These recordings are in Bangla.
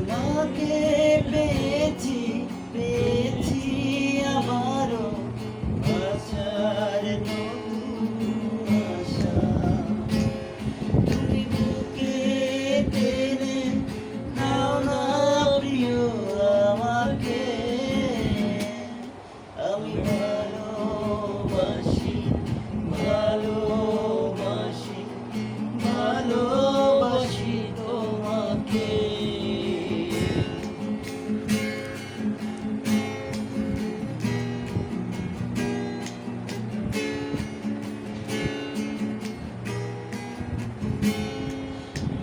তোমাকে পেয়েছি পেয়েছি আবারও আশার নতুন আশা। তুমি বুকে টেনে নাও না প্রিয় আমাকে, আমি ভালোবাসি ভালোবাসি ভালোবাসি তোমাকে।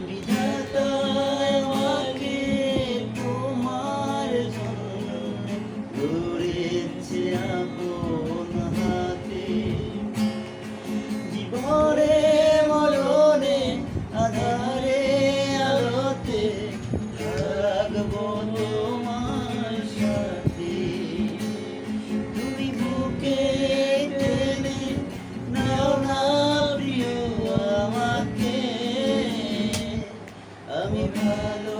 বিধাতা আমাকে তোমার জন্য গড়েছে আপন হাতে, জীবনে মরণে আধারে আলোতে থাকবো তোমার সাথে। তুমি বুকে টেনে নাও না প্রিয় আমাকে, আমি ভালো